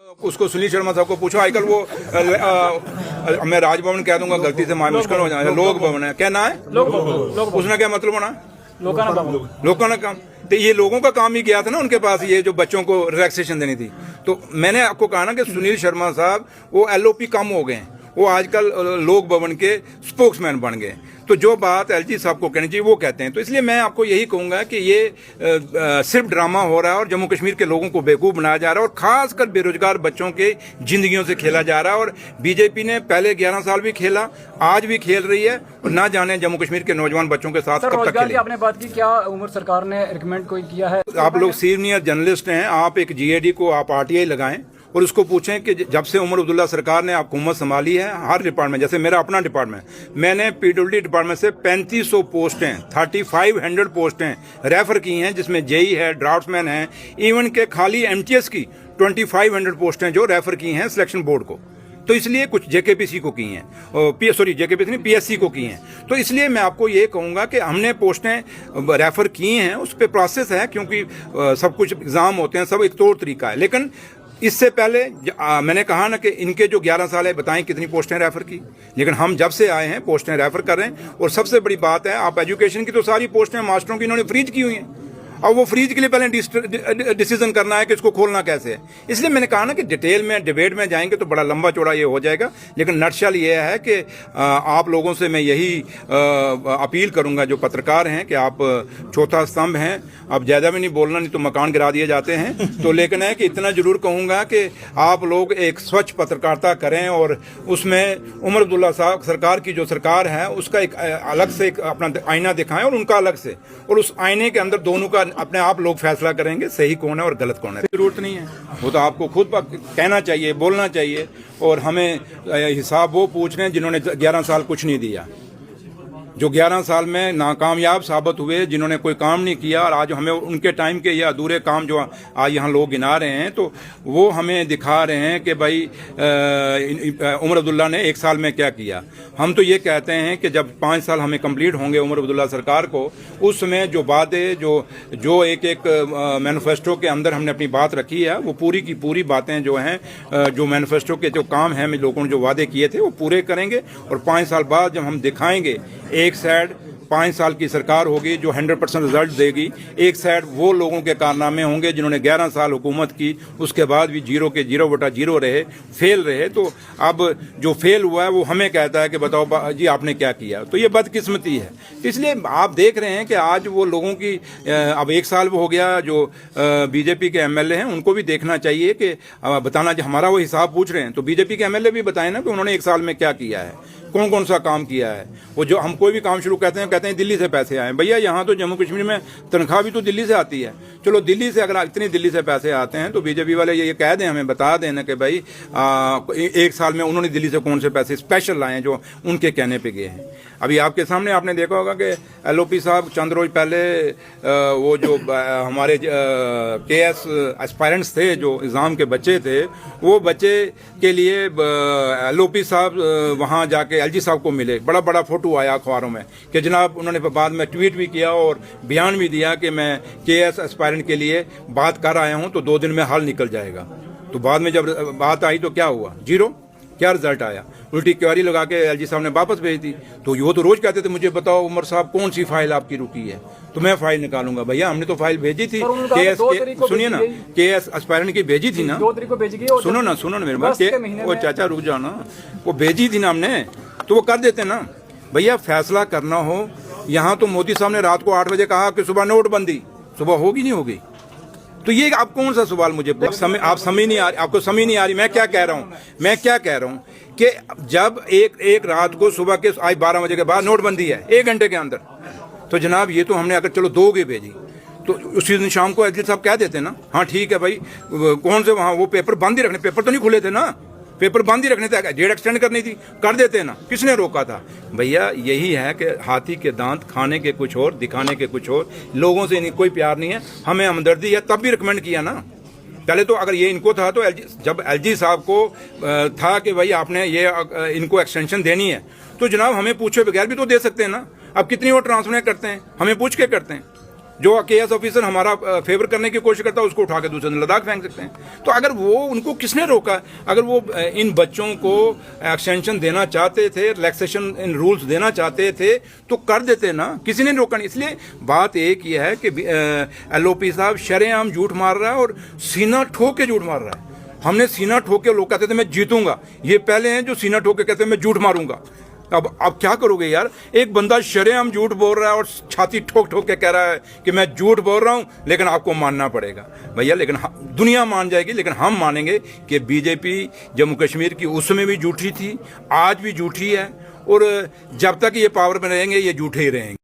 उसको सुनील शर्मा साहब को पूछो आजकल वो मैं राजभवन कह दूंगा गलती से मां मुश्किल हो जाए लोक भवन है क्या ना है उसने क्या मतलब होना लोगों का काम तो ये लोगों का काम ही किया था ना उनके पास ये जो बच्चों को रिलैक्सेशन देनी थी। तो मैंने आपको कहा ना कि सुनील शर्मा साहब वो एलओपी कम हो गए हैं, वो आजकल लोक भवन के स्पोक्समैन बन गए। तो जो बात एलजी साहब को कहनी चाहिए वो कहते हैं। तो इसलिए मैं आपको यही कहूंगा कि ये सिर्फ ड्रामा हो रहा है और जम्मू कश्मीर के लोगों को बेवकूफ़ बनाया जा रहा है और खासकर बेरोजगार बच्चों के जिंदगियों से खेला जा रहा है। और बीजेपी ने पहले 11 साल भी खेला, आज भी खेल रही है और ना जाने जम्मू कश्मीर के नौजवान बच्चों के साथ कब तक खेले। आपने बात की, क्या उमर सरकार ने रिकमेंड कोई किया है? आप लोग सीनियर जर्नलिस्ट हैं, आप एक जीएडी को आप आरटीआई लगाएं और उसको पूछें कि जब से उमर अब्दुल्ला सरकार ने हुकूमत संभाली है हर डिपार्टमेंट, जैसे मेरा अपना डिपार्टमेंट, मैंने पीडब्ल्यूडी डिपार्टमेंट से 3500 पोस्टें 3500 पोस्टें रेफर की हैं, जिसमें जेई है, ड्राफ्ट्समैन है, इवन के खाली एमटीएस की 2500 पोस्टें जो रेफर की हैं सिलेक्शन बोर्ड को। तो इसलिए कुछ जेकेपीसी को की हैं, जेकेपीसी नहीं पीएससी को की हैं। तो इसलिए मैं आपको ये कहूँगा कि हमने पोस्टें रेफर की हैं, उस पर प्रोसेस है, क्योंकि सब कुछ एग्ज़ाम होते हैं, सब एक तौर तरीका है। लेकिन इससे पहले मैंने कहा ना कि इनके जो 11 साल है बताएं कितनी पोस्टें रेफर की, लेकिन हम जब से आए हैं पोस्टें रेफर कर रहे हैं। और सबसे बड़ी बात है, आप एजुकेशन की तो सारी पोस्टें मास्टरों की इन्होंने फ्रीज की हुई हैं। अब वो फ्रीज के लिए पहले डिसीजन करना है कि इसको खोलना कैसे है। इसलिए मैंने कहा ना कि डिटेल में डिबेट में जाएंगे तो बड़ा लंबा चौड़ा ये हो जाएगा। लेकिन नटशल ये है कि आप लोगों से मैं यही अपील करूंगा, जो पत्रकार हैं, कि आप चौथा स्तंभ हैं, आप ज़्यादा भी नहीं बोलना, नहीं तो मकान गिरा दिए जाते हैं। तो लेकिन है कि इतना जरूर कहूँगा कि आप लोग एक स्वच्छ पत्रकारिता करें और उसमें उमर अब्दुल्ला साहब सरकार की जो सरकार है उसका एक अलग से एक अपना आईना दिखाएं और उनका अलग से, और उस आईने के अंदर दोनों का अपने आप लोग फैसला करेंगे सही कौन है और गलत कौन है। जरूरत नहीं है, वो तो आपको खुद कहना चाहिए, बोलना चाहिए। और हमें हिसाब वो पूछ रहे हैं जिन्होंने 11 साल कुछ नहीं दिया, जो 11 साल में नाकामयाब साबित हुए, जिन्होंने कोई काम नहीं किया। और आज हमें उनके टाइम के ये अधूरे काम जो आज यहाँ लोग गिना रहे हैं, तो वो हमें दिखा रहे हैं कि भाई उमर अब्दुल्ला ने 1 साल में क्या किया। हम तो ये कहते हैं कि जब 5 साल हमें कंप्लीट होंगे उमर अब्दुल्ला सरकार को, उस समय जो बातें जो एक मैनिफेस्टो के अंदर हमने अपनी बात रखी है, वो पूरी की पूरी बातें जो हैं, जो मैनिफेस्टो के जो काम हैं, लोगों ने जो वादे किए थे वो पूरे करेंगे। और 5 साल बाद जब हम दिखाएंगे, एक साइड 5 साल की सरकार होगी जो 100% रिजल्ट देगी, एक साइड वो लोगों के कारनामे होंगे जिन्होंने 11 साल हुकूमत की, उसके बाद भी 0 रहे, फेल रहे। तो अब जो फेल हुआ है वो हमें कहता है कि बताओ जी आपने क्या किया। तो ये बदकिस्मती है। इसलिए आप देख रहे हैं कि आज वो लोगों की अब 1 साल हो गया, जो बीजेपी के एमएलए हैं उनको भी देखना चाहिए कि बताना, हमारा वो हिसाब पूछ रहे हैं तो बीजेपी के एमएलए भी बताएं ना कि उन्होंने 1 साल में क्या किया है, कौन कौन सा काम किया है। वो जो हम कोई भी काम शुरू कहते हैं दिल्ली से पैसे आए। भैया यहाँ तो जम्मू कश्मीर में तनख्वाह भी तो दिल्ली से आती है। चलो दिल्ली से, अगर इतनी दिल्ली से पैसे आते हैं तो बीजेपी वाले ये कह दें, हमें बता देना कि भाई 1 साल में उन्होंने दिल्ली से कौन से पैसे स्पेशल लाए हैं जो उनके कहने पे गए हैं। अभी आपके सामने आपने देखा होगा कि एलओपी साहब चंद रोज पहले वो जो हमारे केएस एस्पायरेंट्स थे, जो एग्ज़ाम के बच्चे थे, वो बच्चे के लिए एलओपी साहब वहाँ जाके एलजी साहब को मिले। बड़ा बड़ा फोटो आया अखबारों में कि जनाब, उन्होंने बाद में ट्वीट भी किया और बयान भी दिया कि मैं केएस एस्पायरेंट के लिए बात कर आया हूँ, तो 2 दिन में हल निकल जाएगा। तो बाद में जब बात आई तो क्या हुआ? 0। क्या रिजल्ट आया? उल्टी क्वेरी लगा के एलजी साहब ने वापस भेज दी। तो वो तो रोज कहते थे मुझे बताओ उमर साहब कौन सी फाइल आपकी रुकी है, तो मैं फाइल निकालूंगा। भैया हमने तो फाइल भेजी थी, सुनिए ना, केएस एस्पायरेंट की भेजी थी ना, 2 तारीख को भेजी गई। सुनो ना मेरे बात, वो चाचा रुक जाओ ना, वो भेजी थी ना हमने, तो वो कर देते ना। भैया फैसला करना हो, यहाँ तो मोदी साहब ने रात को 8 बजे कहा कि सुबह नोटबंदी, सुबह होगी नहीं होगी? तो ये आप कौन सा सवाल मुझे आप समझ नहीं आ रही, आपको समझ नहीं आ रही मैं क्या कह रहा हूँ कि जब एक रात को सुबह के आज 12 बजे के बाद नोटबंदी है 1 घंटे के अंदर, तो जनाब ये तो हमने अगर चलो 2 भेजी तो उसी दिन शाम को एलजी साहब कह देते ना, हाँ ठीक है भाई, कौन से वहाँ वो पेपर बंद ही रखने, पेपर तो नहीं खुले थे ना, पेपर बंद ही रखने थे, डेट एक्सटेंड करनी थी, कर देते ना, किसने रोका था? भैया यही है कि हाथी के दांत खाने के कुछ और, दिखाने के कुछ और। लोगों से कोई प्यार नहीं है, हमें हमदर्दी है, तब भी रिकमेंड किया ना। पहले तो अगर ये इनको था तो जब एलजी साहब को था कि भाई आपने ये इनको एक्सटेंशन देनी है, तो जनाब हमें पूछे बगैर भी तो दे सकते हैं ना। अब कितनी और ट्रांसफर करते हैं, हमें पूछ के करते हैं। जो केएस ऑफिसर हमारा फेवर करने की कोशिश करता है उसको उठा के दूसरे दिन लद्दाख फेंक सकते हैं। तो अगर वो उनको किसने रोका? अगर वो इन बच्चों को एक्सटेंशन देना चाहते थे, रिलैक्सेशन इन रूल्स देना चाहते थे तो कर देते ना, किसी ने रोका नहीं। इसलिए बात एक ही है कि एलओपी साहब शरेआम झूठ मार रहा है और सीना ठोक के झूठ मार रहा है। हमने सीना ठोक के, लोग कहते थे मैं जीतूंगा, ये पहले हैं जो सीना ठोक के कहते हैं मैं झूठ मारूंगा। अब क्या करोगे यार? एक बंदा शरेआम झूठ बोल रहा है और छाती ठोक ठोक के कह रहा है कि मैं झूठ बोल रहा हूं, लेकिन आपको मानना पड़ेगा भैया। लेकिन दुनिया मान जाएगी, लेकिन हम मानेंगे कि बीजेपी जम्मू कश्मीर की उस समय भी झूठी थी, आज भी झूठी है, और जब तक ये पावर में रहेंगे ये झूठे ही रहेंगे।